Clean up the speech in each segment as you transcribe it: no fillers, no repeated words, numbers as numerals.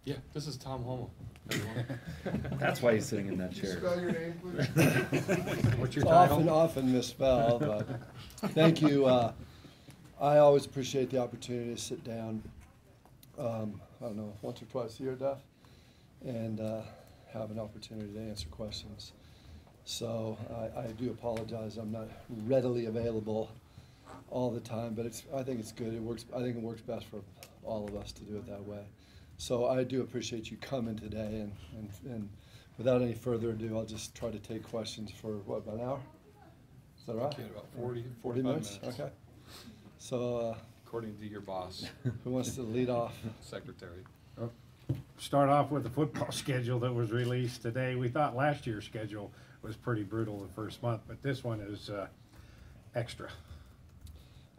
Yeah, this is Tom Holmoe, everyone. That's why he's sitting in that Can you chair. spell your name, please? What's your Often, title? often misspelled, but thank you. I always appreciate the opportunity to sit down, I don't know, once or twice a year, Duff, and have an opportunity to answer questions. So I do apologize. I'm not readily available all the time, but I think it's good. It works. I think it works best for all of us to do it that way. So I do appreciate you coming today, and without any further ado, I'll just try to take questions for, what, about an hour? Is that right? Okay, about 40 minutes? Okay. So According to your boss, who wants to lead off? secretary. Start off with the football schedule that was released today. We thought last year's schedule was pretty brutal the first month, but this one is extra.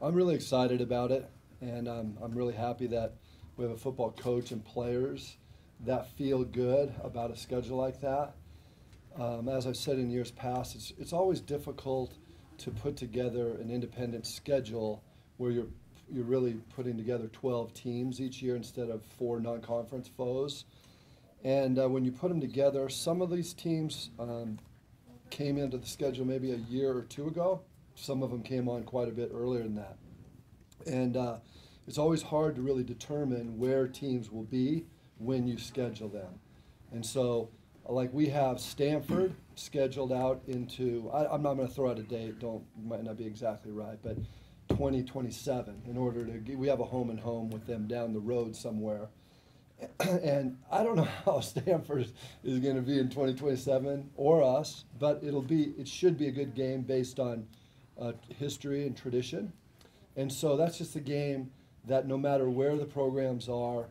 I'm really excited about it, and I'm really happy that we have a football coach and players that feel good about a schedule like that. As I've said in years past, it's always difficult to put together an independent schedule where you're really putting together 12 teams each year instead of 4 non-conference foes. And when you put them together, some of these teams came into the schedule maybe a year or two ago. Some of them came on quite a bit earlier than that. And it's always hard to really determine where teams will be when you schedule them. And so, like, we have Stanford scheduled out into, I'm not going to throw out a date, might not be exactly right, but 2027 in order to, we have a home and home with them down the road somewhere. And I don't know how Stanford is going to be in 2027 or us, but it should be a good game based on history and tradition. And so that's just a game that no matter where the programs are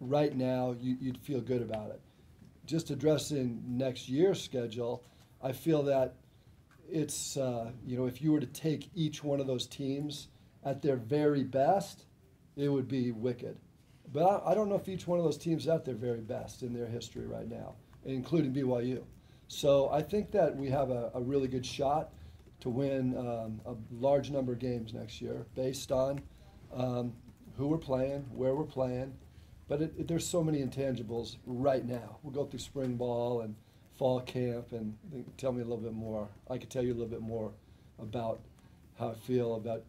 right now, you'd feel good about it. Just addressing next year's schedule, I feel that it's, if you were to take each one of those teams at their very best, it would be wicked. But I don't know if each one of those teams is at their very best in their history right now, including BYU. So I think that we have a really good shot to win a large number of games next year based on who we're playing, where we're playing. But there's so many intangibles right now. We'll go through spring ball and fall camp, and tell me a little bit more. I could tell you a little bit more about how I feel about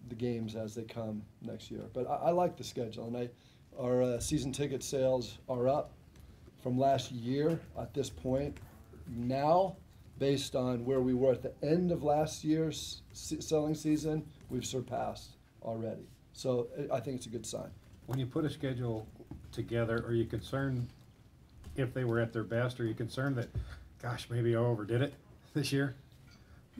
the games as they come next year. But I like the schedule, and our season ticket sales are up from last year at this point. Now, based on where we were at the end of last year's selling season, we've surpassed already. So I think it's a good sign. When you put a schedule together, are you concerned if they were at their best? Are you concerned that, gosh, maybe I overdid it this year?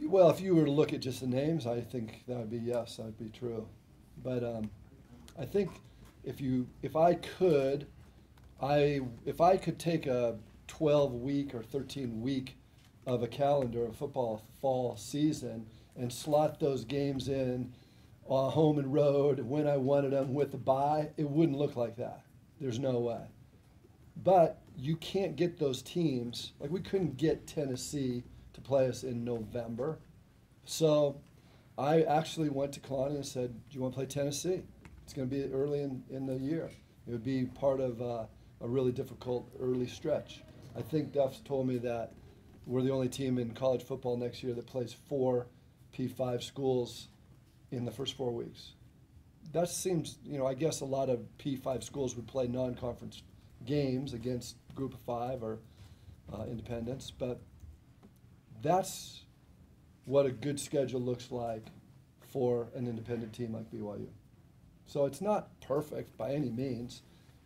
Well, if you were to look at just the names, I think that would be yes, that would be true. But I think if I could take a 12-week or 13-week of a calendar of football fall season and slot those games in home and road when I wanted them with the bye, it wouldn't look like that. There's no way. But you can't get those teams. Like, we couldn't get Tennessee to play us in November. So I actually went to Kalani and said, do you want to play Tennessee? It's going to be early in the year. It would be part of a really difficult early stretch. I think Duff's told me that we're the only team in college football next year that plays 4 P5 schools in the first 4 weeks. That seems, I guess a lot of P5 schools would play non-conference games against Group of 5 or independents, but that's what a good schedule looks like for an independent team like BYU. So it's not perfect by any means,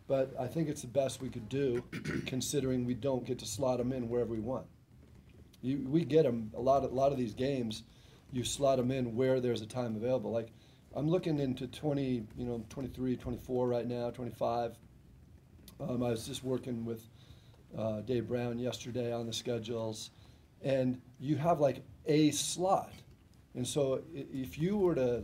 but I think it's the best we could do considering we don't get to slot them in wherever we want. We get them, a lot of these games, you slot them in where there's a time available. Like, I'm looking into 23, 24 right now, 25. I was just working with Dave Brown yesterday on the schedules, and you have like a slot. And so if you were to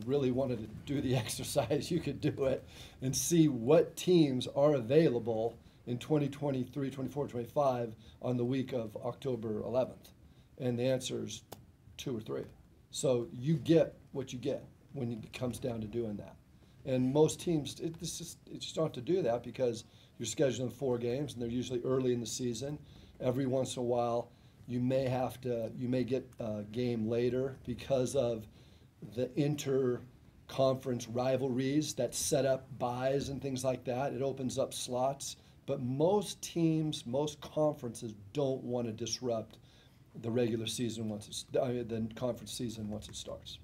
really wanted to do the exercise, you could do it and see what teams are available in 2023, 24, 25 on the week of October 11th. And the answer is 2 or 3. So you get what you get when it comes down to doing that. And most teams, it just don't have to do that because you're scheduling 4 games, and they're usually early in the season. Every once in a while, you may get a game later because of the inter-conference rivalries that set up buys and things like that. It opens up slots. But most teams, most conferences don't want to disrupt the regular season the conference season once it starts.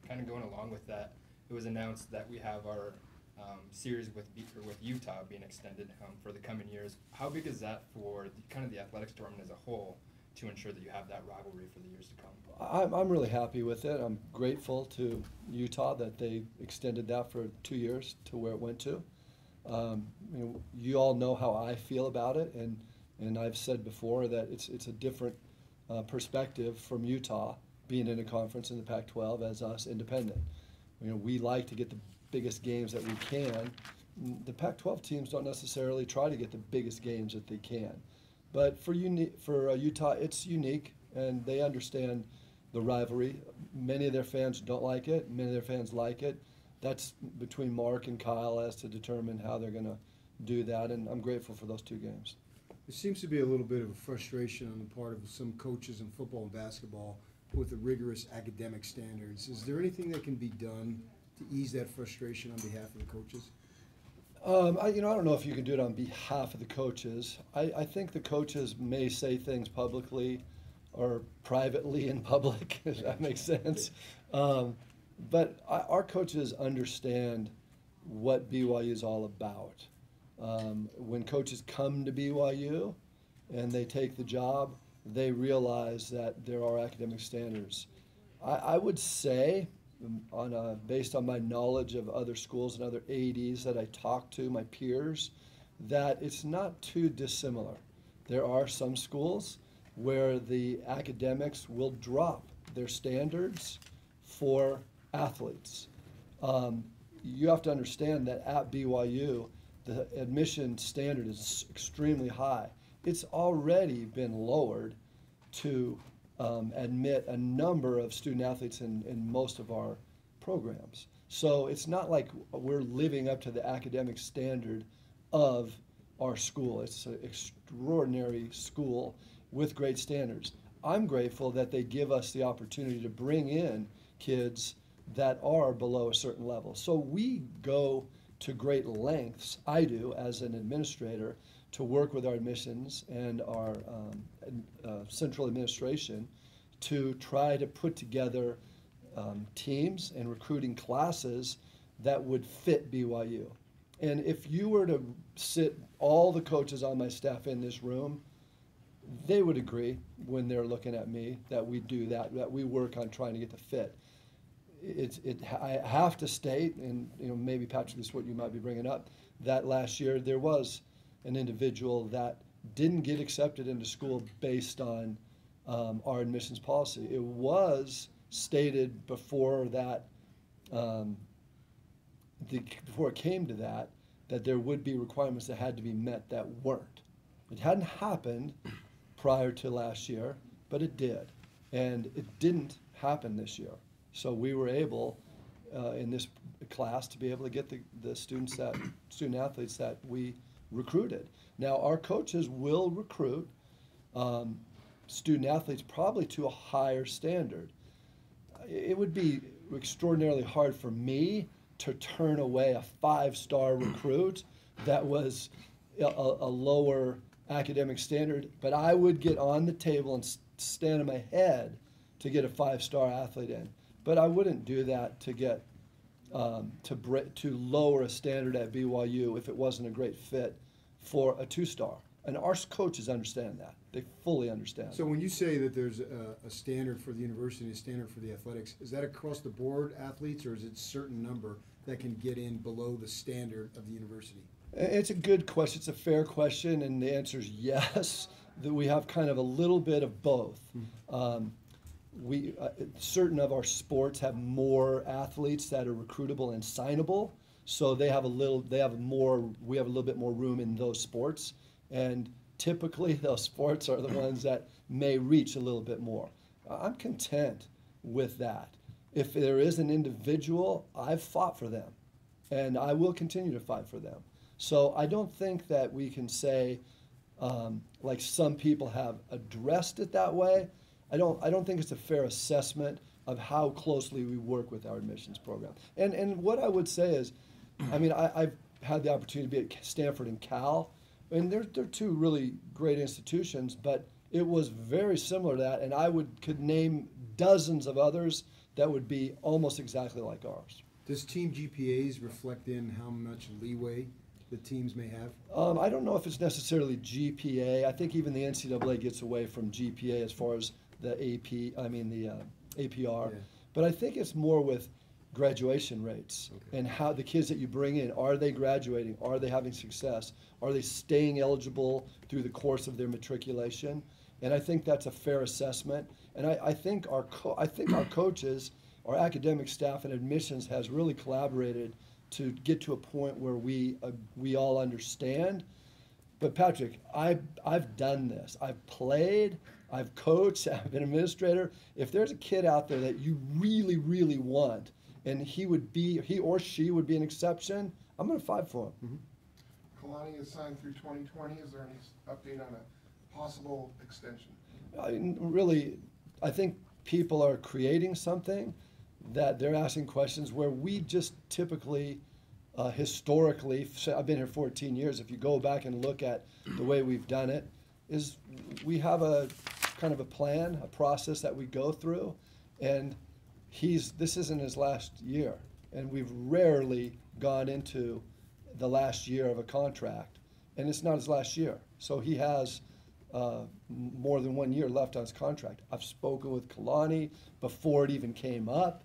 Kind of going along with that, it was announced that we have our series with Utah being extended for the coming years. How big is that for kind of the athletics department as a whole to ensure that you have that rivalry for the years to come? I'm really happy with it. I'm grateful to Utah that they extended that for 2 years to where it went to. You all know how I feel about it, and I've said before that it's a different perspective from Utah being in a conference in the Pac-12 as us independent. We like to get the biggest games that we can. The Pac-12 teams don't necessarily try to get the biggest games that they can, but for Utah, it's unique, and they understand the rivalry. Many of their fans don't like it. Many of their fans like it. That's between Mark and Kyle as to determine how they're going to do that, and I'm grateful for those 2 games. There seems to be a little bit of a frustration on the part of some coaches in football and basketball with the rigorous academic standards. Is there anything that can be done to ease that frustration on behalf of the coaches? I don't know if you can do it on behalf of the coaches. I think the coaches may say things publicly or privately in public, if that makes sense. But our coaches understand what BYU is all about. When coaches come to BYU and they take the job, they realize that there are academic standards. I would say, based on my knowledge of other schools and other ADs that I talk to, my peers, that it's not too dissimilar. There are some schools where the academics will drop their standards for athletes. You have to understand that at BYU, the admission standard is extremely high. It's already been lowered to admit a number of student athletes in most of our programs. So it's not like we're living up to the academic standard of our school. It's an extraordinary school with great standards. I'm grateful that they give us the opportunity to bring in kids that are below a certain level. So we go to great lengths, I do as an administrator, to work with our admissions and our central administration to try to put together teams and recruiting classes that would fit BYU. And if you were to sit all the coaches on my staff in this room, they would agree when they're looking at me that we do that we work on trying to get the fit. I have to state, and maybe Patrick, this is what you might be bringing up, that last year there was an individual that didn't get accepted into school based on our admissions policy. It was stated before that, before it came to that there would be requirements that had to be met that weren't. It hadn't happened prior to last year, but it did, and it didn't happen this year. So we were able, in this class, to be able to get the student athletes that we recruited. Now, our coaches will recruit student athletes probably to a higher standard. It would be extraordinarily hard for me to turn away a 5-star recruit that was a lower academic standard, but I would get on the table and stand on my head to get a 5-star athlete in. But I wouldn't do that to get to lower a standard at BYU if it wasn't a great fit for a 2-star. And our coaches understand that. They fully understand. So when you say that there's a standard for the university, a standard for the athletics, is that across the board athletes, or is it a certain number that can get in below the standard of the university? It's a good question. It's a fair question, and the answer is yes. That we have kind of a little bit of both. Certain of our sports have more athletes that are recruitable and signable, so we have a little bit more room in those sports, and typically those sports are the ones that may reach a little bit more. I'm content with that. If there is an individual, I've fought for them. and I will continue to fight for them. So I don't think that we can say, like some people have addressed it that way. I don't think it's a fair assessment of how closely we work with our admissions program. And what I would say is, I mean, I've had the opportunity to be at Stanford and Cal, and they're two really great institutions, but it was very similar to that, and could name dozens of others that would be almost exactly like ours. Does team GPAs reflect in how much leeway the teams may have? I don't know if it's necessarily GPA. I think even the NCAA gets away from GPA as far as the APR. Yeah. But I think it's more with graduation rates and how the kids that you bring in, are they graduating? Are they having success? Are they staying eligible through the course of their matriculation? And I think that's a fair assessment. And I think our coaches, our academic staff, and admissions has really collaborated to get to a point where we all understand. But Patrick, I've done this. I've played, I've coached, I've been an administrator. If there's a kid out there that you really, really want, and he or she would be an exception, I'm going to fight for him. Mm-hmm. Kalani is signed through 2020. Is there any update on a possible extension? I think people are creating something that they're asking questions where we just typically, historically, I've been here 14 years, if you go back and look at the way we've done it, is we have a kind of a plan, a process that we go through, and this isn't his last year, and we've rarely gone into the last year of a contract, and it's not his last year. So he has more than 1 year left on his contract. I've spoken with Kalani before it even came up,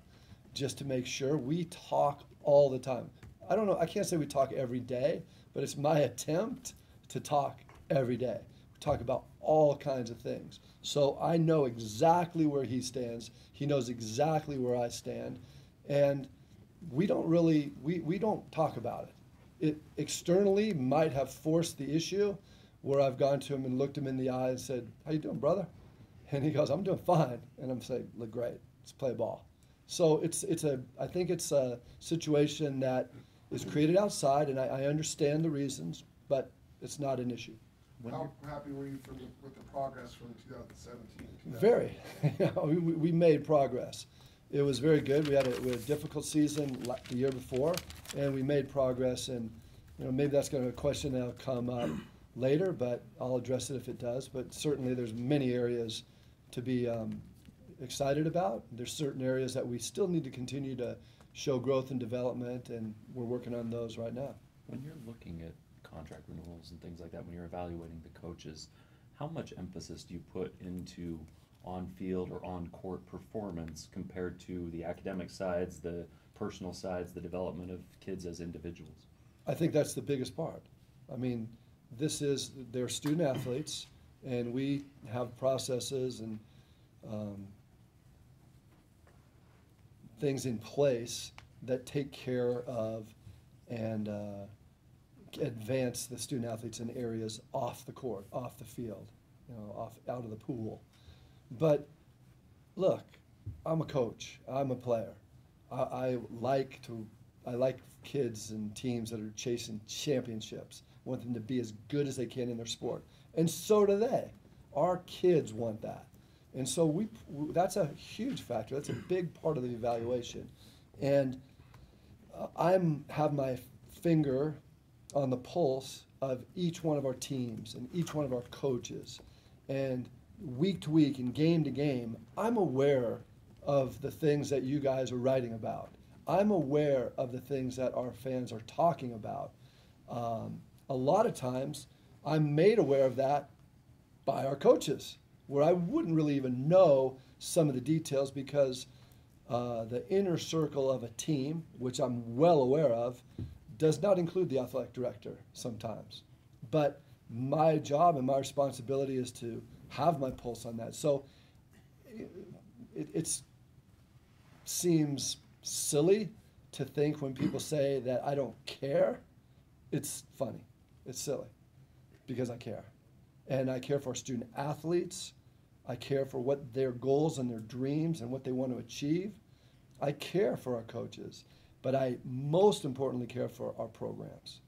just to make sure. We talk all the time. I don't know, I can't say we talk every day, but it's my attempt to talk every day. We talk about all kinds of things. So I know exactly where he stands. He knows exactly where I stand. And we don't really, we don't talk about it. It externally might have forced the issue where I've gone to him and looked him in the eye and said, "How you doing, brother?" And he goes, "I'm doing fine." And I'm saying, "Look, great, let's play ball." So I think it's a situation that is created outside, and I understand the reasons, but it's not an issue. How happy were you with the progress from 2017? Very. We made progress. It was very good. We had a difficult season the year before, and we made progress. And maybe that's going to be a question that'll come up later, but I'll address it if it does. But certainly, there's many areas to be excited about. There's certain areas that we still need to continue to show growth and development, and we're working on those right now. When you're looking at contract renewals and things like that, when you're evaluating the coaches, how much emphasis do you put into on-field or on-court performance compared to the academic sides, the personal sides, the development of kids as individuals? I think that's the biggest part. I mean, they're student athletes, and we have processes and things in place that take care of and advance the student athletes in areas off the court, off the field, out of the pool. But look, I'm a coach. I'm a player. I like kids and teams that are chasing championships. I want them to be as good as they can in their sport, and so do they. Our kids want that, and so that's a huge factor. That's a big part of the evaluation, and I have my finger on the pulse of each one of our teams and each one of our coaches, and week to week and game to game, I'm aware of the things that you guys are writing about. I'm aware of the things that our fans are talking about. A lot of times, I'm made aware of that by our coaches, where I wouldn't really even know some of the details because the inner circle of a team, which I'm well aware of, does not include the athletic director sometimes. But my job and my responsibility is to have my pulse on that. So it seems silly to think when people say that I don't care. It's funny. It's silly because I care. And I care for our student athletes. I care for what their goals and their dreams and what they want to achieve. I care for our coaches. but I most importantly care for our programs,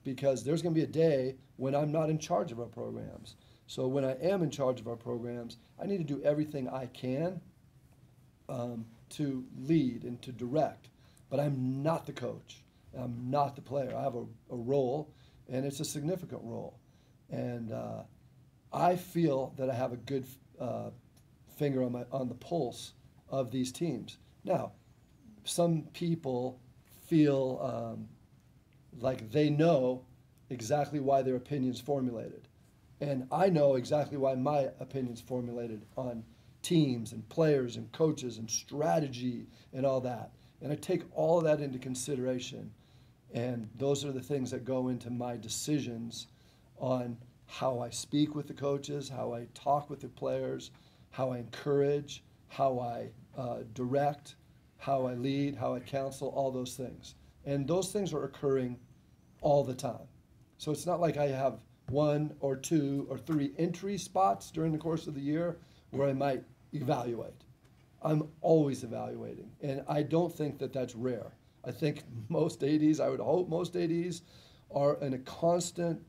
because there's going to be a day when I'm not in charge of our programs. So when I am in charge of our programs, I need to do everything I can to lead and to direct. But I'm not the coach. I'm not the player. I have a role, and it's a significant role. And I feel that I have a good finger on the pulse of these teams. Now, some people feel like they know exactly why their opinion's formulated. And I know exactly why my opinion's formulated on teams and players and coaches and strategy and all that. And I take all of that into consideration. And those are the things that go into my decisions on how I speak with the coaches, how I talk with the players, how I encourage, how I direct, how I lead, how I counsel, all those things. And those things are occurring all the time. So it's not like I have 1 or 2 or 3 entry spots during the course of the year where I might evaluate. I'm always evaluating, and I don't think that that's rare. I think most ADs, I would hope most ADs, are in a constant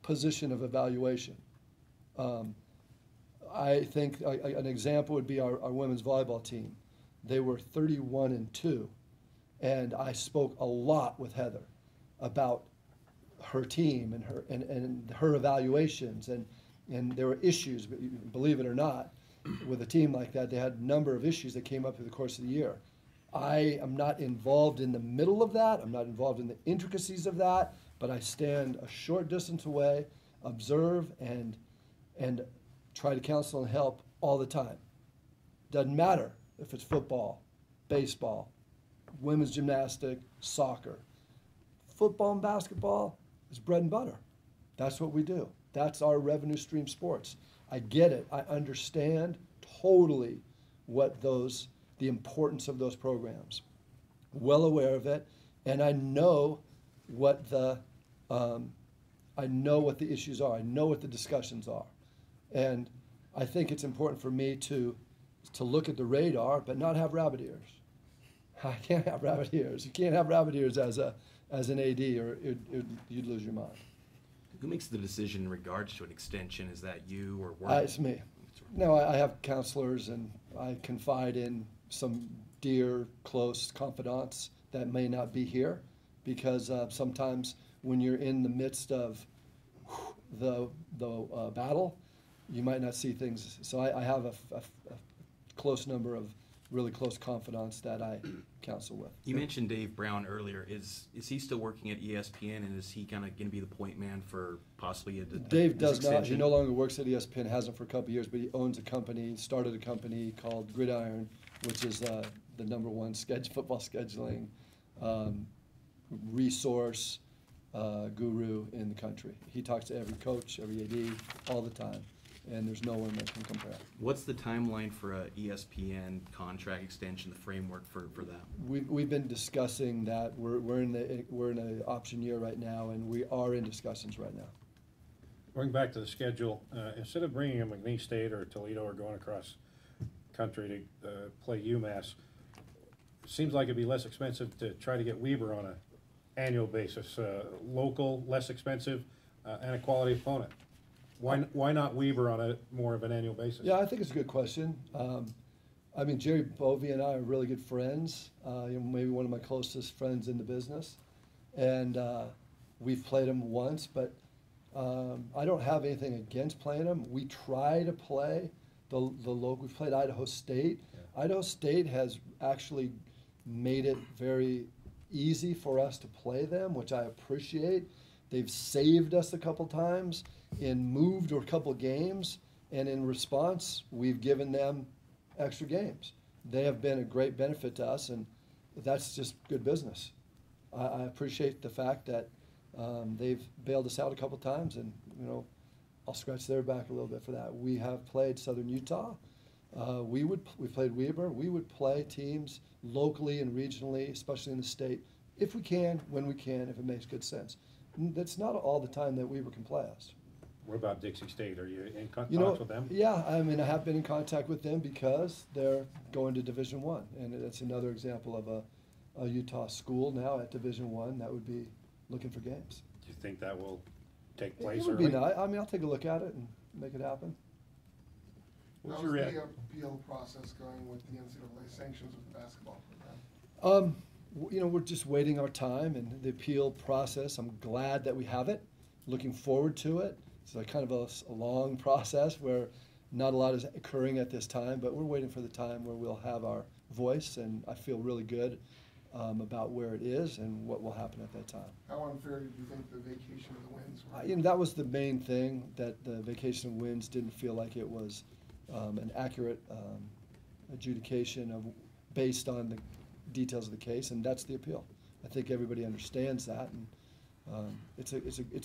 position of evaluation. I think an example would be our women's volleyball team. They were 31-2, and I spoke a lot with Heather about her team and her evaluations, and there were issues, believe it or not, with a team like that. They had a number of issues that came up through the course of the year. I am not involved in the middle of that. I'm not involved in the intricacies of that, but I stand a short distance away, observe, and try to counsel and help all the time. Doesn't matter if it's football, baseball, women's gymnastic, soccer. Football and basketball is bread and butter. That's what we do. That's our revenue stream sports. I get it. I understand totally what the importance of those programs. Well aware of it, and I know what the issues are. I know what the discussions are, and I think it's important for me to look at the radar, but not have rabbit ears. I can't have rabbit ears. You can't have rabbit ears as an AD, or you'd lose your mind. Who makes the decision in regards to an extension? Is that you or Warren? It's me. No, I have counselors, and I confide in some dear, close confidants that may not be here, because sometimes when you're in the midst of the battle, you might not see things. So I have a close number of really close confidants that I counsel with. You mentioned Dave Brown earlier. Is he still working at ESPN, and is he kind of going to be the point man for possibly a Dave does extension? not. He no longer works at ESPN, hasn't for a couple of years, but he owns a company, started a company called Gridiron, which is the #1 football scheduling resource guru in the country. He talks to every coach, every AD, all the time, and there's no one that can compare. What's the timeline for a ESPN contract extension, the framework for that? We've been discussing that. We're in an option year right now, and we are in discussions right now. Going back to the schedule, instead of bringing a McNeese State or Toledo or going across country to play UMass, it seems like it'd be less expensive to try to get Weber on an annual basis, local, less expensive, and a quality opponent. Why not Weber on a more of an annual basis? Yeah, I think it's a good question. I mean, Jerry Bovee and I are really good friends. Maybe one of my closest friends in the business, and we've played him once. But I don't have anything against playing him. We try to play the local. We've played Idaho State. Yeah. Idaho State has actually made it very easy for us to play them, which I appreciate. They've saved us a couple times and moved a couple games, and in response, we've given them extra games. They have been a great benefit to us, and that's just good business. I appreciate the fact that they've bailed us out a couple times, and I'll scratch their back a little bit for that. We have played Southern Utah. We played Weber. We would play teams locally and regionally, especially in the state, if we can, when we can, if it makes good sense. That's not all the time that Weber can play us. What about Dixie State? Are you in contact with them? Yeah, I mean, I have been in contact with them because they're going to Division I, and that's another example of a Utah school now at Division I that would be looking for games. Do you think that will take It place would early? be nice. I mean, I'll take a look at it and make it happen. What's How's your the rea- appeal process going with the NCAA sanctions with the basketball program? You know, we're just waiting our time and the appeal process. I'm glad that we have it, looking forward to it. It's like kind of a long process where not a lot is occurring at this time, but we're waiting for the time where we'll have our voice, and I feel really good about where it is and what will happen at that time. How unfair did you think the vacation of the winds were? You know, that was the main thing, that the vacation of wins didn't feel like it was an accurate adjudication of based on the details of the case, and that's the appeal. I think everybody understands that, and it's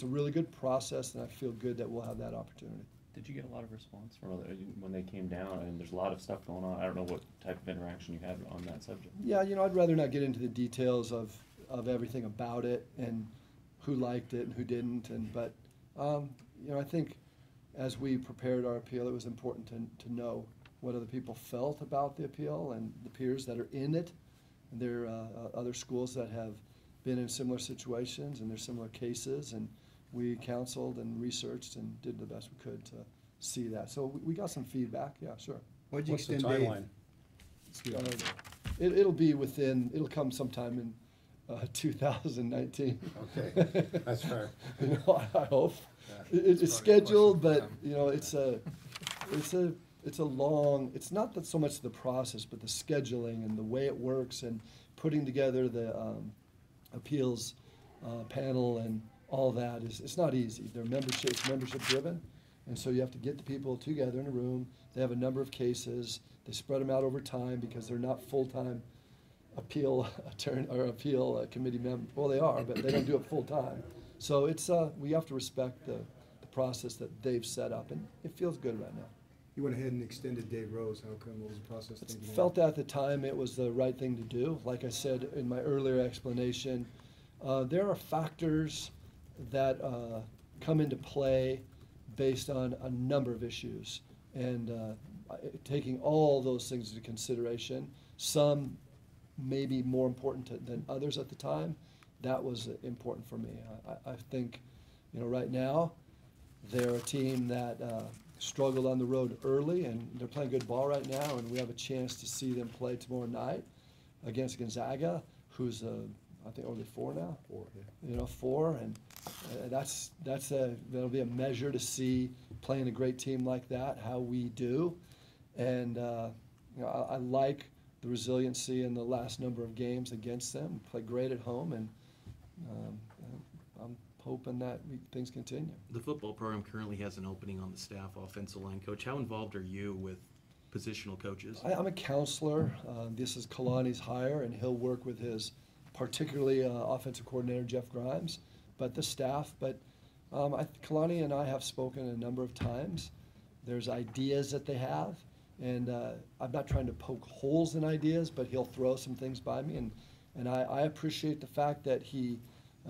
a really good process, and I feel good that we'll have that opportunity. Did you get a lot of response from when they came down? And there's a lot of stuff going on. I don't know what type of interaction you had on that subject. Yeah, you know, I'd rather not get into the details of everything about it and who liked it and who didn't, but you know, I think as we prepared our appeal, it was important to know what other people felt about the appeal and the peers that are in it. And there are other schools that have been in similar situations and there's similar cases, and we counseled and researched and did the best we could to see that. So we got some feedback, yeah, sure. Why'd you What's the extend Dave? timeline? It'll come sometime in 2019. Okay, that's fair. You know, I hope. Yeah. It's probably a scheduled, question but, for them. you know, it's a long, it's not that so much the process, but the scheduling and the way it works and putting together the appeals panel and all that it's not easy. It's membership driven, and so you have to get the people together in a room. They have a number of cases. They spread them out over time because they're not full-time appeal committee members. Well, they are, but they don't do it full-time. So it's we have to respect the process that they've set up, and it feels good right now. You went ahead and extended Dave Rose. How come? What was the process? It's thinking? felt at the time it was the right thing to do. Like I said in my earlier explanation, there are factors that come into play based on a number of issues, and taking all those things into consideration, some may be more important than others at the time. That was important for me. I think, you know, right now they're a team that struggled on the road early, and they're playing good ball right now, and we have a chance to see them play tomorrow night against Gonzaga, who's I think only 4 now. 4, yeah. You know, 4, and that'll be a measure to see playing a great team like that how we do, and you know, I like the resiliency in the last number of games against them. Play great at home, and I'm hoping that things continue. The football program currently has an opening on the staff, offensive line coach. How involved are you with positional coaches? I'm a counselor. This is Kalani's hire, and he'll work with his particularly offensive coordinator, Jeff Grimes, but the staff. But Kalani and I have spoken a number of times. There's ideas that they have, and I'm not trying to poke holes in ideas, but he'll throw some things by me, and I appreciate the fact that he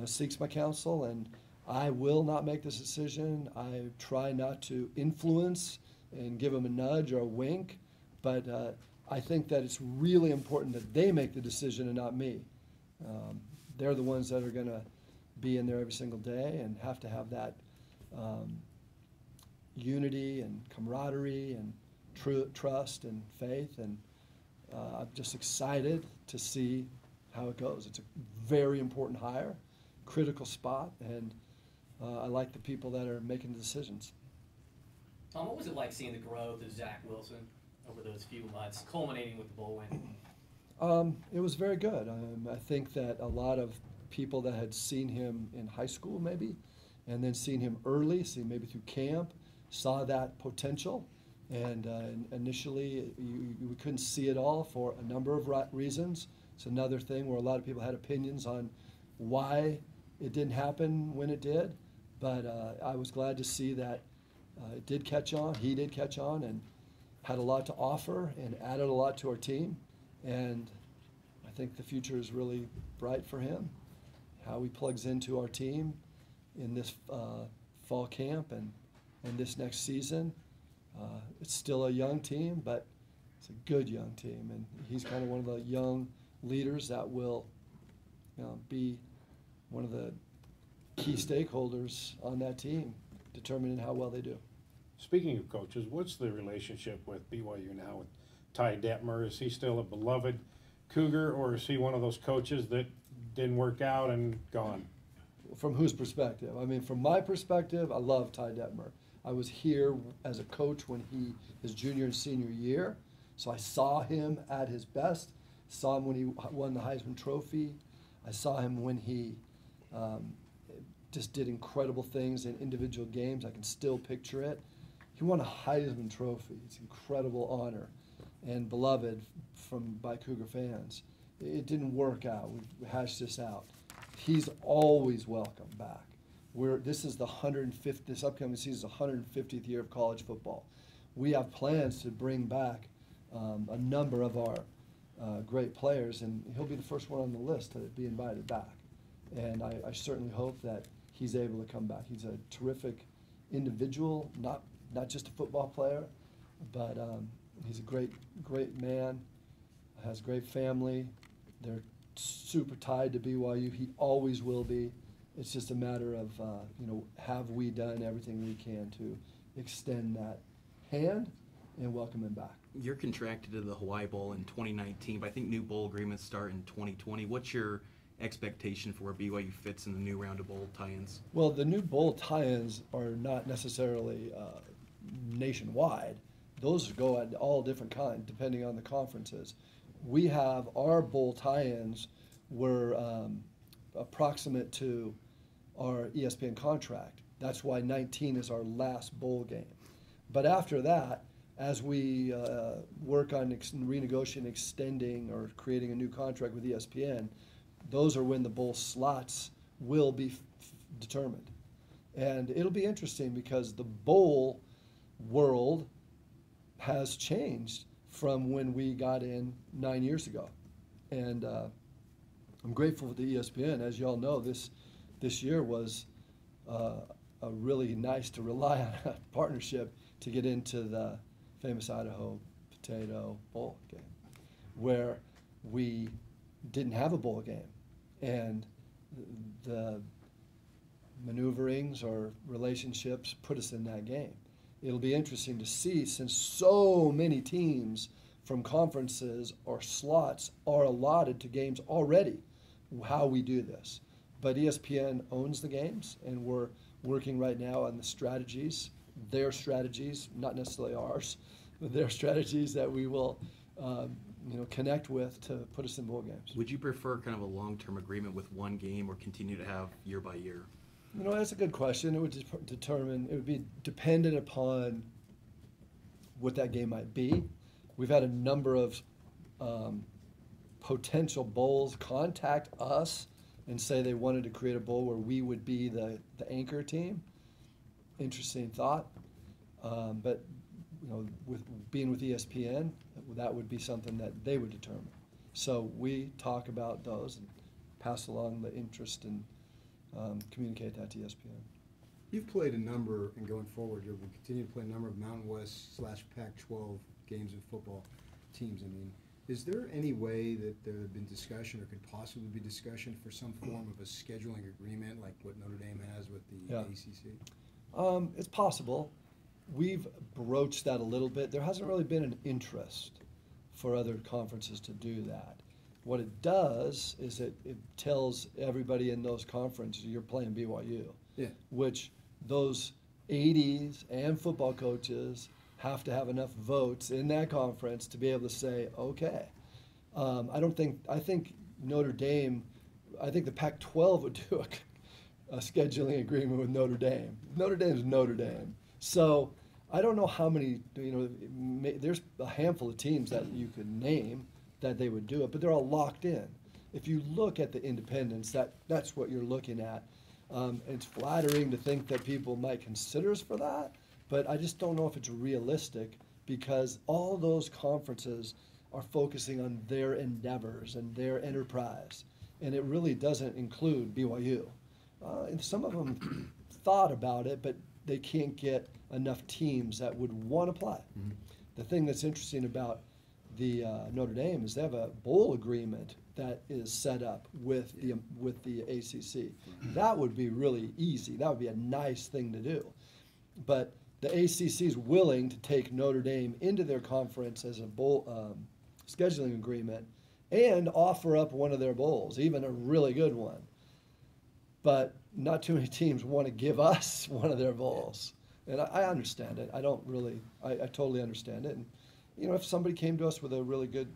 seeks my counsel, and I will not make this decision. I try not to influence and give him a nudge or a wink, but I think that it's really important that they make the decision and not me. They're the ones that are going to be in there every single day and have to have that unity and camaraderie and trust and faith, and I'm just excited to see how it goes. It's a very important hire, critical spot, and I like the people that are making the decisions. Tom, what was it like seeing the growth of Zach Wilson over those few months, culminating with the bowl win? It was very good. I think that a lot of people that had seen him in high school maybe, and then seen him early, seen maybe through camp, saw that potential. And initially, we couldn't see it all for a number of reasons. It's another thing where a lot of people had opinions on why it didn't happen when it did. But I was glad to see that it did catch on. He did catch on and had a lot to offer and added a lot to our team. And I think the future is really bright for him, how he plugs into our team in this fall camp and this next season. It's still a young team, but it's a good young team, and he's kind of one of the young leaders that will be one of the key stakeholders on that team, determining how well they do. Speaking of coaches, what's the relationship with BYU now with Ty Detmer? Is he still a beloved Cougar, or is he one of those coaches that didn't work out and gone? From whose perspective? I mean, from my perspective, I love Ty Detmer. I was here as a coach when his junior and senior year, so I saw him at his best. Saw him when he won the Heisman Trophy. I saw him when he just did incredible things in individual games. I can still picture it. He won a Heisman Trophy. It's an incredible honor and beloved by Cougar fans. It didn't work out. We hashed this out. He's always welcome back. This is the 150th. This upcoming season is the 150th year of college football. We have plans to bring back a number of our great players, and he'll be the first one on the list to be invited back. And I certainly hope that he's able to come back. He's a terrific individual, not just a football player, but he's a great man, has a great family. They're super tied to BYU. He always will be. It's just a matter of, have we done everything we can to extend that hand and welcome him back. You're contracted to the Hawaii Bowl in 2019, but I think new bowl agreements start in 2020. What's your expectation for where BYU fits in the new round of bowl tie-ins? Well, the new bowl tie-ins are not necessarily nationwide. Those go at all different kinds, depending on the conferences. We have our bowl tie-ins were approximate to our ESPN contract. That's why 19 is our last bowl game. But after that, as we work on renegotiating, extending, or creating a new contract with ESPN, those are when the bowl slots will be determined. And it'll be interesting because the bowl world has changed from when we got in 9 years ago. And I'm grateful for the ESPN. As you all know, this year was a really nice to rely on a partnership to get into the famous Idaho Potato Bowl game, where we didn't have a bowl game. And the maneuverings or relationships put us in that game. It'll be interesting to see, since so many teams from conferences or slots are allotted to games already, how we do this. But ESPN owns the games, and we're working right now on the strategies, their strategies, not necessarily ours, but their strategies that we will connect with to put us in bowl games. Would you prefer kind of a long-term agreement with one game or continue to have year by year? That's a good question. It would it would be dependent upon what that game might be. We've had a number of potential bowls contact us and say they wanted to create a bowl where we would be the anchor team. Interesting thought. But with being with ESPN, that would be something that they would determine. So we talk about those and pass along the interest and communicate that to ESPN. You've played a number, and going forward, you'll continue to play a number of Mountain West / Pac-12 games of football teams. Is there any way that there have been discussion or could possibly be discussion for some form of a scheduling agreement like what Notre Dame has with the ACC? It's possible. We've broached that a little bit. There hasn't really been an interest for other conferences to do that. What it does is it tells everybody in those conferences you're playing BYU, which those 80s and football coaches have to have enough votes in that conference to be able to say, okay. I think Notre Dame, I think the Pac-12 would do a scheduling agreement with Notre Dame. Notre Dame's Notre Dame. So I don't know how many, there's a handful of teams that you could name that they would do it, but they're all locked in. If you look at the independents, that's what you're looking at. It's flattering to think that people might consider us for that, but I just don't know if it's realistic because all those conferences are focusing on their endeavors and their enterprise, and it really doesn't include BYU. And some of them thought about it, but they can't get enough teams that would want to play. The thing that's interesting about the Notre Dame is they have a bowl agreement that is set up with the ACC. That would be really easy. That would be a nice thing to do. But the ACC is willing to take Notre Dame into their conference as a bowl scheduling agreement and offer up one of their bowls, even a really good one. But not too many teams want to give us one of their bowls. And I understand it. I totally understand it. And, you know, if somebody came to us with a really good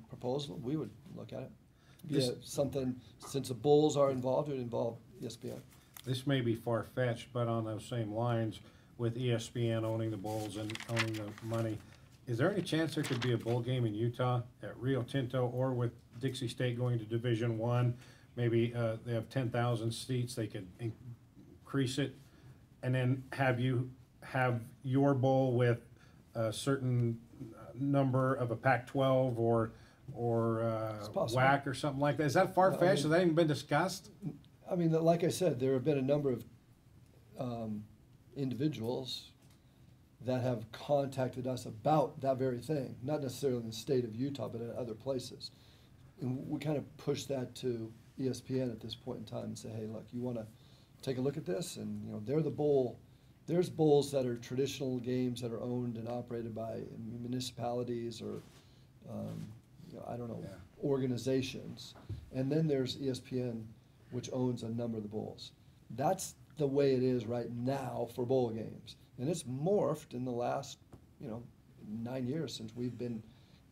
proposal, we would look at it. Something, since the Bulls are involved, it would involve ESPN. This may be far-fetched, but on those same lines, with ESPN owning the Bulls and owning the money, is there any chance there could be a bowl game in Utah at Rio Tinto, or with Dixie State going to Division I? Maybe they have 10,000 seats, they could increase it, and then have your bowl with a certain number of a Pac-12 or WAC or something like that. Is that far-fetched? Has that even been discussed? I mean, like I said, there have been a number of individuals that have contacted us about that very thing, not necessarily in the state of Utah, but in other places. And we kind of push that to ESPN at this point in time and say, hey, look, you want to take a look at this? And, you know, they're the bowl. There's bowls that are traditional games that are owned and operated by municipalities or, you know, I don't know, organizations. And then there's ESPN, which owns a number of the bowls. That's the way it is right now for bowl games. And it's morphed in the last, 9 years since we've been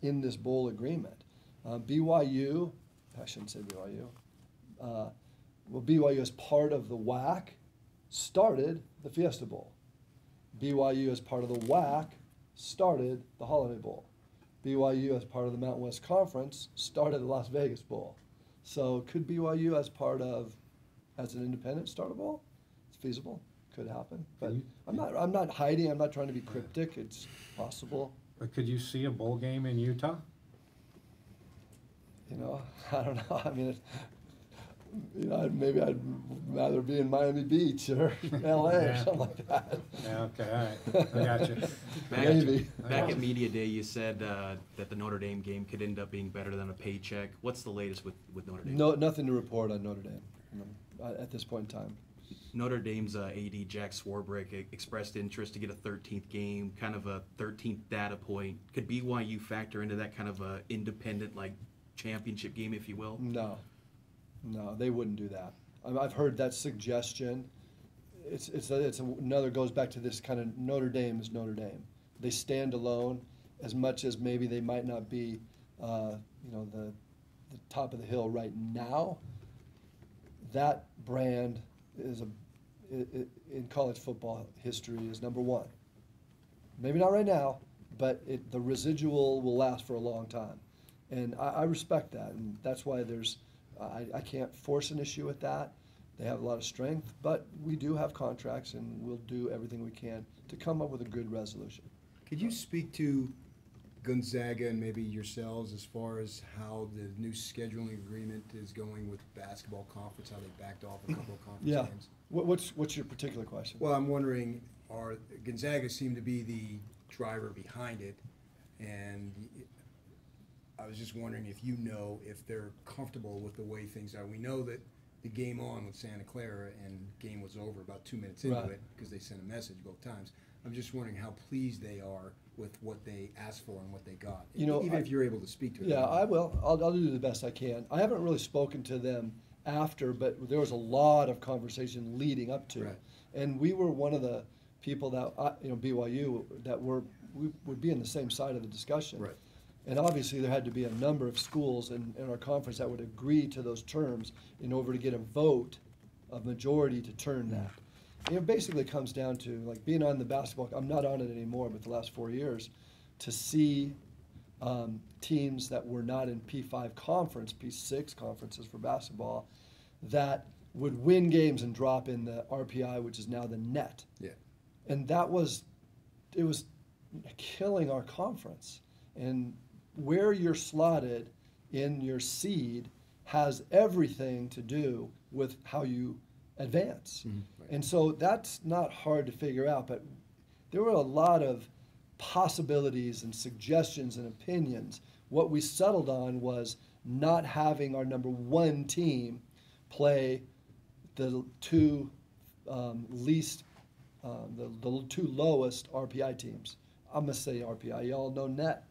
in this bowl agreement. BYU, I shouldn't say BYU. BYU as part of the WAC started the Fiesta Bowl. BYU as part of the WAC started the Holiday Bowl. BYU as part of the Mountain West Conference started the Las Vegas Bowl. So could BYU as an independent start a bowl? It's feasible. Could happen. But I'm not hiding. I'm not trying to be cryptic. It's possible. But could you see a bowl game in Utah? I don't know. I mean, maybe I'd rather be in Miami Beach or LA or something like that. Yeah, okay, all right. I got you. Maybe. Back at Media Day, you said that the Notre Dame game could end up being better than a paycheck. What's the latest with Notre Dame? No, nothing to report on Notre Dame at this point in time. Notre Dame's AD Jack Swarbrick expressed interest to get a 13th game, kind of a 13th data point. Could BYU factor into that kind of a independent, like, championship game, if you will? No, they wouldn't do that. I've heard that suggestion. It's another, goes back to this kind of Notre Dame is Notre Dame. They stand alone, as much as maybe they might not be, the top of the hill right now. That brand is in college football history is number one. Maybe not right now, but the residual will last for a long time. And I respect that, and that's why I can't force an issue with that. They have a lot of strength, but we do have contracts, and we'll do everything we can to come up with a good resolution. Could you speak to Gonzaga and maybe yourselves as far as how the new scheduling agreement is going with basketball conference, how they backed off a couple of conference games? What's your particular question? Well, I'm wondering, Gonzaga seemed to be the driver behind it, and I was just wondering if they're comfortable with the way things are. We know that the game on with Santa Clara and game was over about 2 minutes into it because they sent a message both times. I'm just wondering how pleased they are with what they asked for and what they got. Even if you're able to speak to it. Yeah, I will. I'll do the best I can. I haven't really spoken to them after, but there was a lot of conversation leading up to it. And we were one of the people that, BYU, that we would be in the same side of the discussion. Right. And obviously there had to be a number of schools in our conference that would agree to those terms in order to get a vote of majority to turn that. It basically comes down to, like, being on the basketball, I'm not on it anymore, but the last 4 years, to see teams that were not in P5 conference, P6 conferences for basketball, that would win games and drop in the RPI, which is now the net. Yeah. And it was killing our conference. And where you're slotted in your seed has everything to do with how you advance. Mm-hmm. Right. And so that's not hard to figure out, but there were a lot of possibilities and suggestions and opinions. What we settled on was not having our number one team play the two least, the two lowest RPI teams. I'm gonna say RPI. Y'all know net?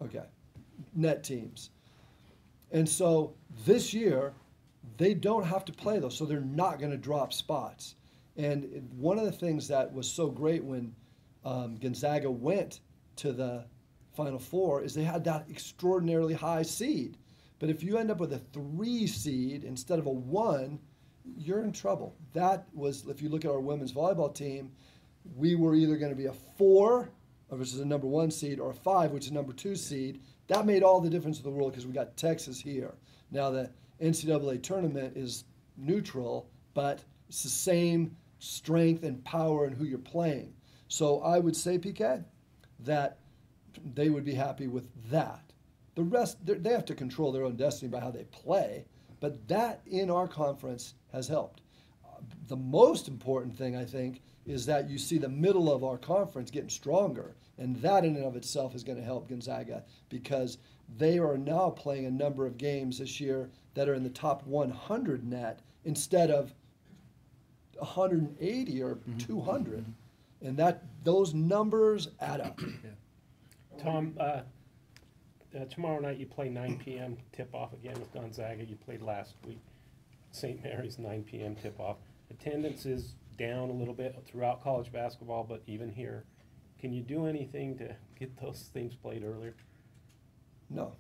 Okay, net teams. And so this year, they don't have to play those, so they're not going to drop spots. And one of the things that was so great when Gonzaga went to the Final Four is they had that extraordinarily high seed. But if you end up with a 3 seed instead of a 1, you're in trouble. That was, if you look at our women's volleyball team, we were either going to be a 4, which is a number 1 seed, or a 5, which is a number 2 seed. That made all the difference in the world because we got Texas here. Now the NCAA tournament is neutral, but it's the same strength and power in who you're playing. So I would say, PK, that they would be happy with that. The rest, they have to control their own destiny by how they play, but that in our conference has helped. The most important thing, I think, is that you see the middle of our conference getting stronger, and that in and of itself is going to help Gonzaga because they are now playing a number of games this year that are in the top 100 net instead of 180 or 200, and that those numbers add up. Tom, tomorrow night you play 9 p.m. tip-off again with Gonzaga. You played last week. St. Mary's 9 p.m. tip-off. Attendance is down a little bit throughout college basketball, but even here. Can you do anything to get those things played earlier? No.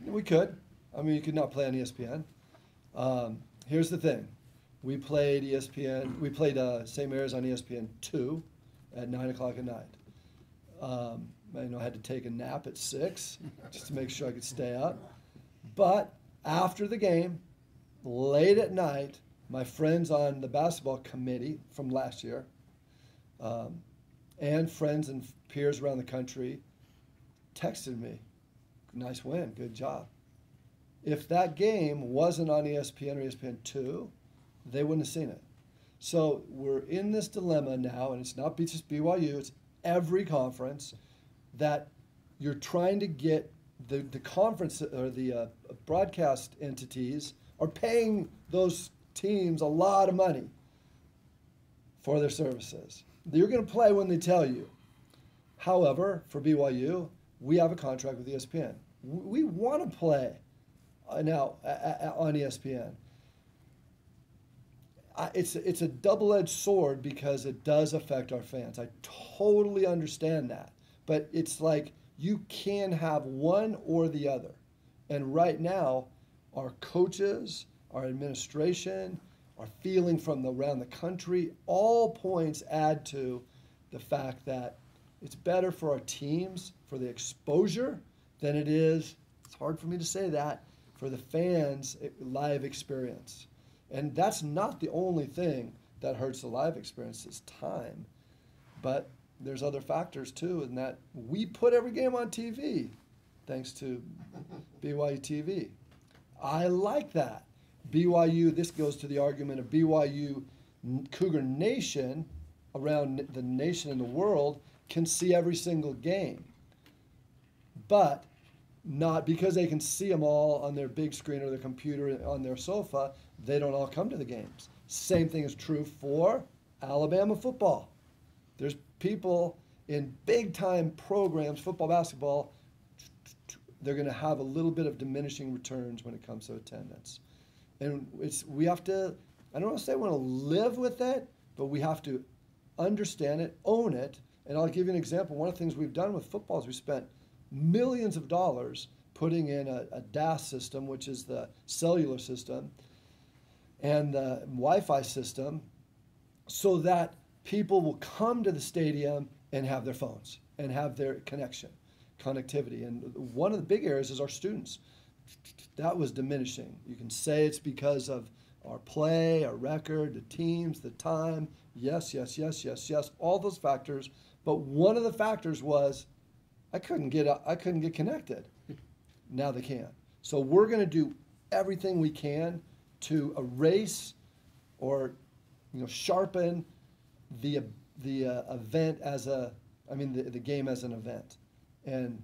We could. I mean, you could not play on ESPN. Here's the thing. We played ESPN. We played St. Mary's on ESPN 2 at 9 o'clock at night. I had to take a nap at 6 just to make sure I could stay up. But after the game, late at night, my friends on the basketball committee from last year and friends and peers around the country texted me, nice win, good job. If that game wasn't on ESPN or ESPN 2, they wouldn't have seen it. So we're in this dilemma now, and it's not just BYU, it's every conference, that you're trying to get the conference or the broadcast entities are paying those teams a lot of money for their services. You're going to play when they tell you. However, for BYU, we have a contract with ESPN. We want to play now on ESPN. It's a double-edged sword because it does affect our fans. I totally understand that. But it's like you can have one or the other. And right now, our coaches, our administration, our feeling from around the country, all points add to the fact that it's better for our teams, for the exposure, than it is, it's hard for me to say that, for the fans' live experience. And that's not the only thing that hurts the live experience, it's time. But there's other factors too, in that we put every game on TV, thanks to BYU TV. I like that. BYU, this goes to the argument of BYU Cougar Nation around the nation and the world can see every single game. But not because they can see them all on their big screen or their computer on their sofa, they don't all come to the games. Same thing is true for Alabama football. There's people in big-time programs, football, basketball, they're going to have a little bit of diminishing returns when it comes to attendance. And we have to, I don't want to say we want to live with it, but we have to understand it, own it. And I'll give you an example. One of the things we've done with football is we spent millions of dollars putting in a DAS system, which is the cellular system, and the Wi-Fi system, so that people will come to the stadium and have their phones and have their connectivity. And one of the big areas is our students. That was diminishing. You can say it's because of our play, our record, the teams, the time. Yes, yes, yes, yes, yes, all those factors. But one of the factors was I couldn't get connected. Now they can. So we're going to do everything we can to erase or sharpen the event as the game as an event. And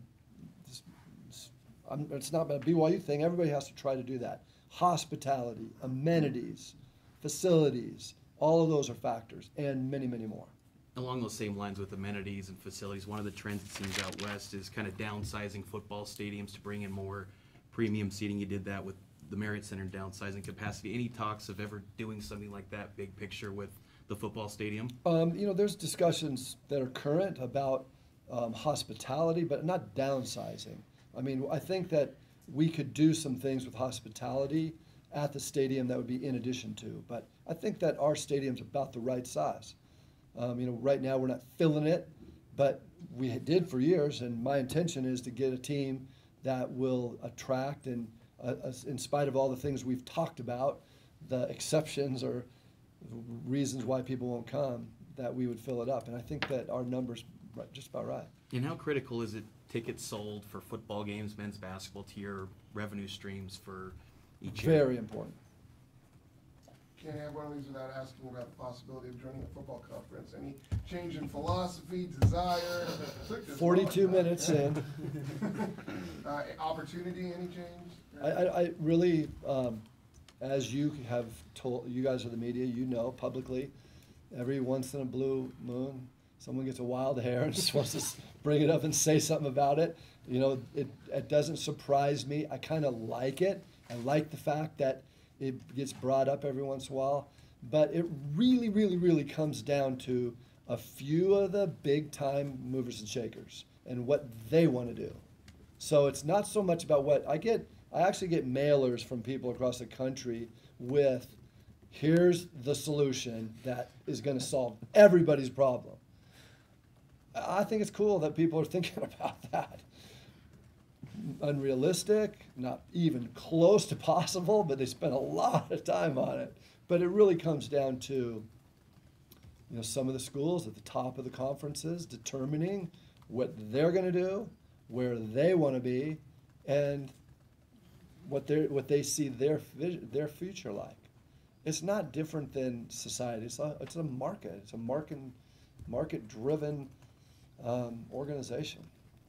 it's not a BYU thing. Everybody has to try to do that. Hospitality, amenities, facilities, all of those are factors, and many, many more. Along those same lines with amenities and facilities, one of the trends it seems out west is kind of downsizing football stadiums to bring in more premium seating. You did that with the Marriott Center, downsizing capacity. Any talks of ever doing something like that, big picture, with the football stadium? There's discussions that are current about hospitality, but not downsizing. I mean, I think that we could do some things with hospitality at the stadium that would be in addition to, but I think that our stadium's about the right size. Right now we're not filling it, but we did for years, and my intention is to get a team that will attract, and in spite of all the things we've talked about, the exceptions or reasons why people won't come, that we would fill it up. And I think that our number's just about right. And how critical is it tickets sold for football games, men's basketball, to your revenue streams for each year? Very important. Can't have one of these without asking about the possibility of joining a football conference. Any change in philosophy, desire? 42 minutes in. Opportunity, any change? I really, as you have told, you guys are the media, you know publicly, every once in a blue moon, someone gets a wild hair and just wants to bring it up and say something about it. It doesn't surprise me. I kind of like it. I like the fact that it gets brought up every once in a while. But it really, really, really comes down to a few of the big-time movers and shakers and what they want to do. So it's not so much about what I get. I actually get mailers from people across the country with, here's the solution that is going to solve everybody's problem. I think it's cool that people are thinking about that. Unrealistic, not even close to possible, but they spend a lot of time on it. But it really comes down to, some of the schools at the top of the conferences determining what they're going to do, where they want to be, and what they see their future like. It's not different than society. It's a market. It's a market-driven organization.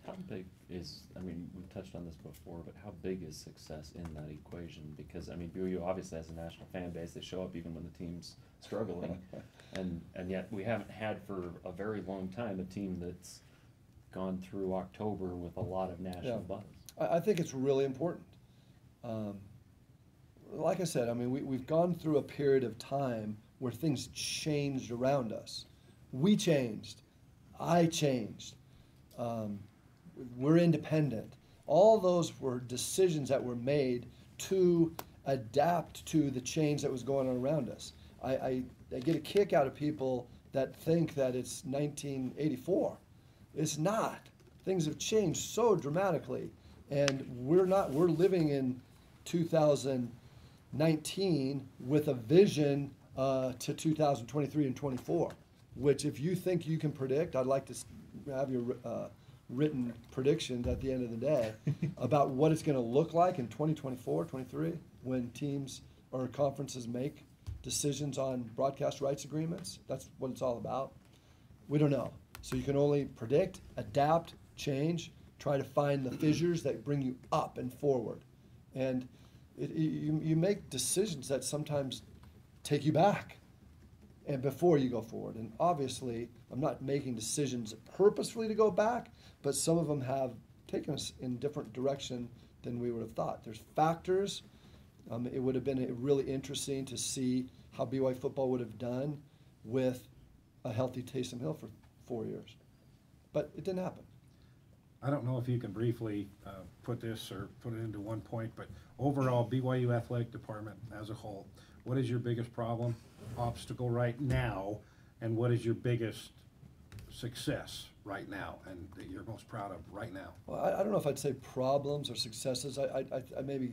How big is, we've touched on this before, but how big is success in that equation? Because, BYU obviously has a national fan base. They show up even when the team's struggling. and yet we haven't had for a very long time a team that's gone through October with a lot of national buzz. I think it's really important. Like I said, we've gone through a period of time where things changed around us. We changed. I changed. We're independent. All those were decisions that were made to adapt to the change that was going on around us. I get a kick out of people that think that it's 1984. It's not. Things have changed so dramatically, and we're living in 2019 with a vision to 2023 and 24, which if you think you can predict, I'd like to have your written predictions at the end of the day about what it's going to look like in 2024, 23, when teams or conferences make decisions on broadcast rights agreements. That's what it's all about. We don't know. So you can only predict, adapt, change, try to find the fissures that bring you up and forward. And you make decisions that sometimes take you back and before you go forward. And obviously, I'm not making decisions purposefully to go back, but some of them have taken us in a different direction than we would have thought. There's factors. It would have been really interesting to see how BYU football would have done with a healthy Taysom Hill for 4 years. But it didn't happen. I don't know if you can briefly put this or put it into one point, but overall, BYU athletic department as a whole, what is your biggest problem, obstacle right now, and what is your biggest success right now and that you're most proud of right now? Well, I don't know if I'd say problems or successes. I maybe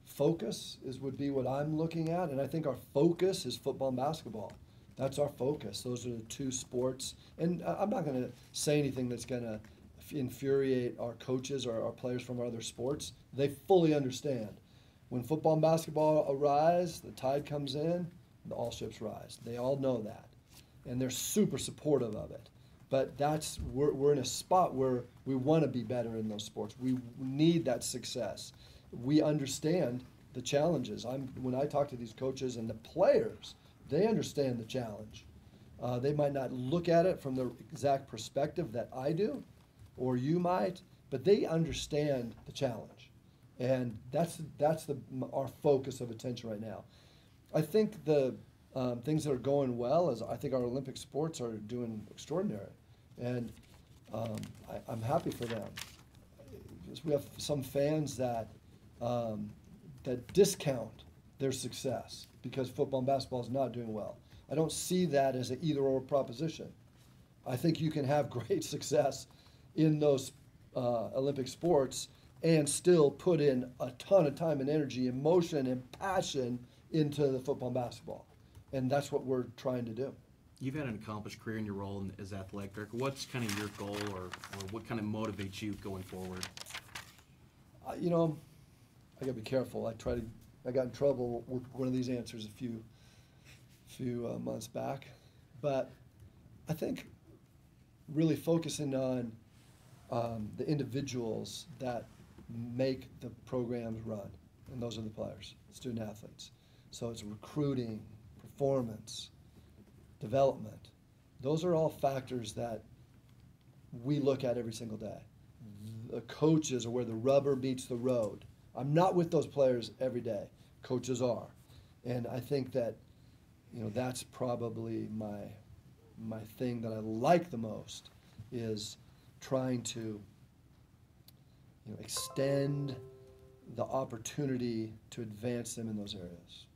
focus would be what I'm looking at, and I think our focus is football and basketball. That's our focus. Those are the two sports. And I'm not going to say anything that's going to infuriate our coaches or our players from our other sports. They fully understand. When football and basketball arise, the tide comes in, all ships rise. They all know that. And they're super supportive of it. But we're in a spot where we want to be better in those sports. We need that success. We understand the challenges. When I talk to these coaches and the players, they understand the challenge. They might not look at it from the exact perspective that I do, or you might, but they understand the challenge. And that's our focus of attention right now. I think the things that are going well is I think our Olympic sports are doing extraordinary. And I'm happy for them. We have some fans that discount their success because football and basketball is not doing well. I don't see that as an either-or proposition. I think you can have great success in those Olympic sports and still put in a ton of time and energy, emotion and passion into the football and basketball. And that's what we're trying to do. You've had an accomplished career in your role as athletic director. What's kind of your goal, or what kind of motivates you going forward? I gotta be careful. I got in trouble with one of these answers a few months back, but I think really focusing on the individuals that make the programs run, and those are the players, student athletes. So it's recruiting, performance, development. Those are all factors that we look at every single day. The coaches are where the rubber meets the road. I'm not with those players every day. Coaches are. And I think that, that's probably my thing that I like the most is trying to, extend the opportunity to advance them in those areas.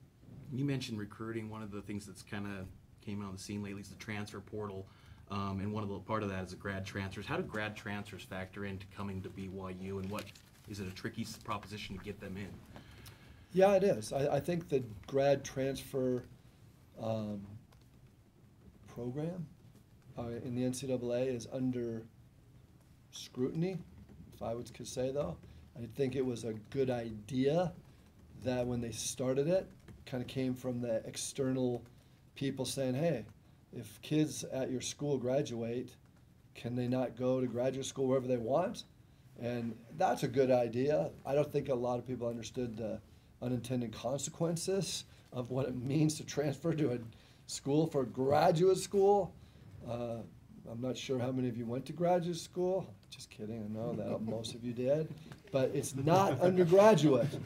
You mentioned recruiting. One of the things that's kind of came out on the scene lately is the transfer portal, and part of that is the grad transfers. How do grad transfers factor into coming to BYU, and is it a tricky proposition to get them in? Yeah, it is. I think the grad transfer program in the NCAA is under scrutiny, if I could say though. I think it was a good idea that when they started it, kind of came from the external people saying, hey, if kids at your school graduate, can they not go to graduate school wherever they want? And that's a good idea. I don't think a lot of people understood the unintended consequences of what it means to transfer to a school for graduate school. I'm not sure how many of you went to graduate school. Just kidding, I know that most of you did. But it's not undergraduate.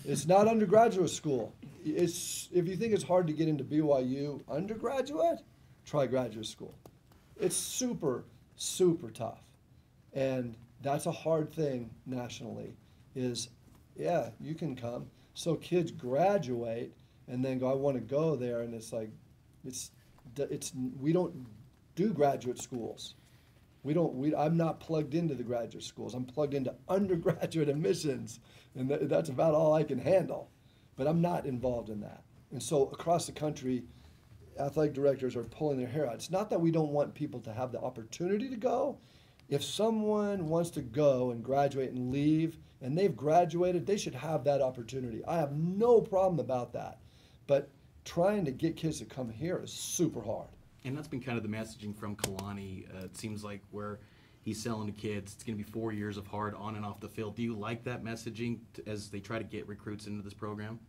It's not undergraduate school. If you think it's hard to get into BYU undergraduate, try graduate school. It's super, super tough. And that's a hard thing nationally is, yeah, you can come. So kids graduate and then go, I want to go there. And it's like, we don't do graduate schools. I'm not plugged into the graduate schools. I'm plugged into undergraduate admissions. And that's about all I can handle. But I'm not involved in that. And so across the country, athletic directors are pulling their hair out. It's not that we don't want people to have the opportunity to go. If someone wants to go and graduate and leave, and they've graduated, they should have that opportunity. I have no problem about that. But trying to get kids to come here is super hard. And that's been kind of the messaging from Kalani. It seems like where he's selling to kids, it's going to be 4 years of hard on and off the field. Do you like that messaging as they try to get recruits into this program?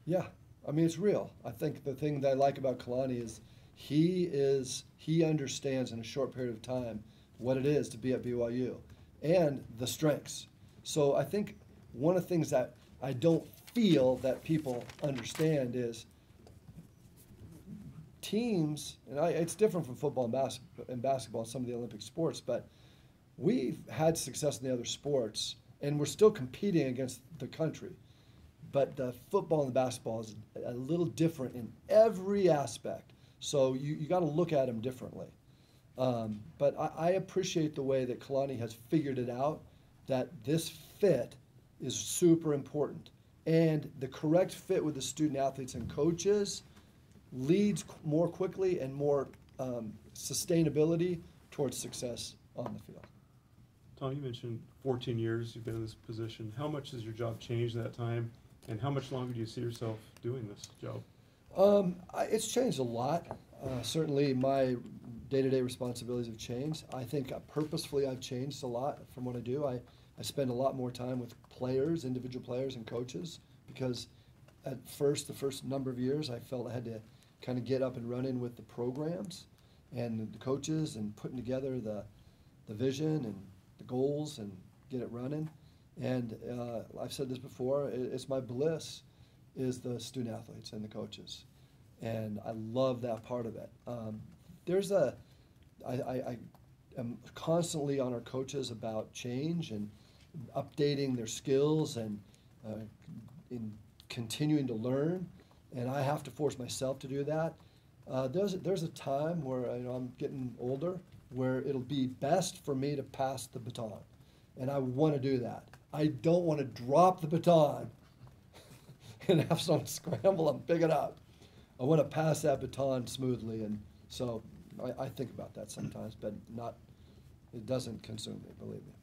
Yeah, I mean, it's real. I think the thing that I like about Kalani is he understands in a short period of time what it is to be at BYU and the strengths. So I think one of the things that I don't feel that people understand is teams, and it's different from football and basketball and some of the Olympic sports, but we've had success in the other sports, and we're still competing against the country. But the football and the basketball is a little different in every aspect. So you got to look at them differently. But I appreciate the way that Kalani has figured it out, that this fit is super important. And the correct fit with the student athletes and coaches leads more quickly and more sustainability towards success on the field. Tom, you mentioned 14 years you've been in this position. How much has your job changed in that time, and how much longer do you see yourself doing this job? It's changed a lot. Certainly my day-to-day responsibilities have changed. I think purposefully I've changed a lot from what I do. I spend a lot more time with players, individual players and coaches, because at first, the first number of years, I felt I had to kind of get up and running with the programs and the coaches and putting together the vision and the goals and get it running. And I've said this before, it's my bliss is the student athletes and the coaches. And I love that part of it. I am constantly on our coaches about change and updating their skills and in continuing to learn, and I have to force myself to do that. There's a time where I'm getting older where it'll be best for me to pass the baton, and I want to do that. I don't want to drop the baton and have someone scramble and pick it up. I want to pass that baton smoothly, and so I think about that sometimes, but it doesn't consume me, believe me.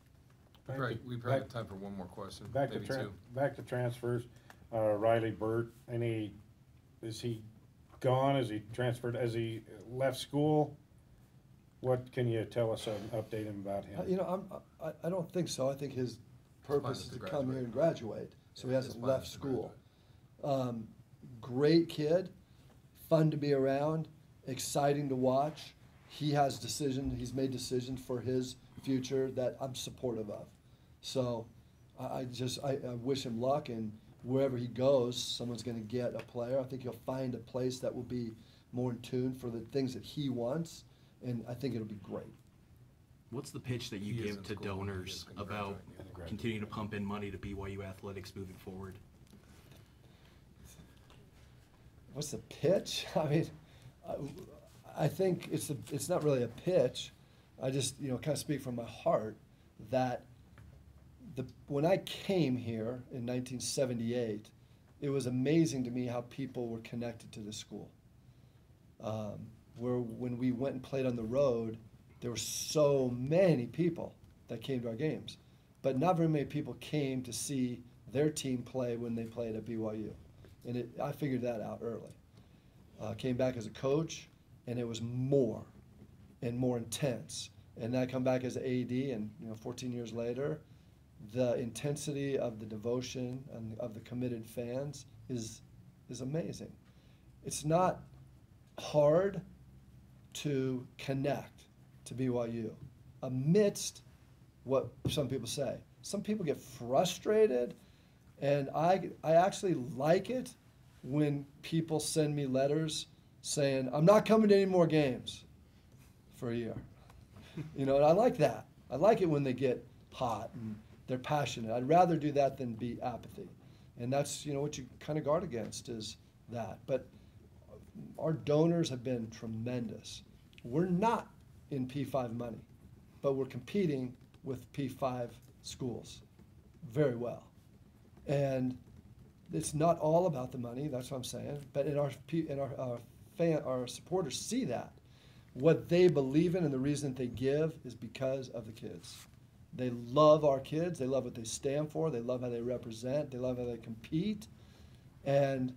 Right, we probably have time for one more question, Back maybe to two. back to transfers. Riley Burt, is he gone? Is he transferred? Has he left school? What can you tell us and update him about him? I don't think so. I think his purpose is to come here and graduate, so he hasn't left school. Great kid, fun to be around, exciting to watch. He has he's made decisions for his future that I'm supportive of. So I wish him luck, and wherever he goes, someone's going to get a player. I think he'll find a place that will be more in tune for the things that he wants, and I think it'll be great. What's the pitch that you give to donors about continuing to pump in money to BYU athletics moving forward? What's the pitch? I mean, I think it's not really a pitch. I just kind of speak from my heart that when I came here in 1978, it was amazing to me how people were connected to the school. When we went and played on the road, there were so many people that came to our games, but not very many people came to see their team play when they played at BYU. And I figured that out early. Came back as a coach, and it was more and more intense. And then I come back as an AD, and 14 years later, the intensity of the devotion and of the committed fans is amazing. It's not hard to connect to BYU amidst what some people say. Some people get frustrated, and I actually like it when people send me letters saying, I'm not coming to any more games for a year. And I like that. I like it when they get hot and they're passionate. I'd rather do that than be apathy. And that's, what you kind of guard against is that. But our donors have been tremendous. We're not in P5 money, but we're competing with P5 schools very well. And it's not all about the money, that's what I'm saying, but our supporters see that. What they believe in and the reason they give is because of the kids. They love our kids, they love what they stand for, they love how they represent, they love how they compete, and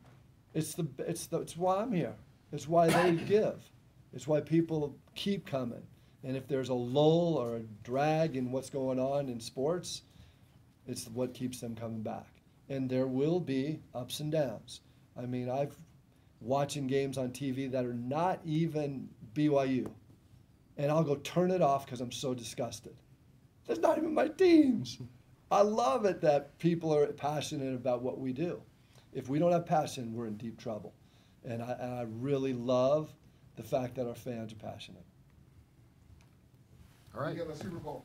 it's why I'm here. It's why they give. It's why people keep coming. And if there's a lull or a drag in what's going on in sports, it's what keeps them coming back. And there will be ups and downs. I mean, I've watching games on TV that are not even BYU, and I'll go turn it off because I'm so disgusted. That's not even my teams. I love it that people are passionate about what we do. If we don't have passion, we're in deep trouble. And I really love the fact that our fans are passionate. All right. You got the Super Bowl.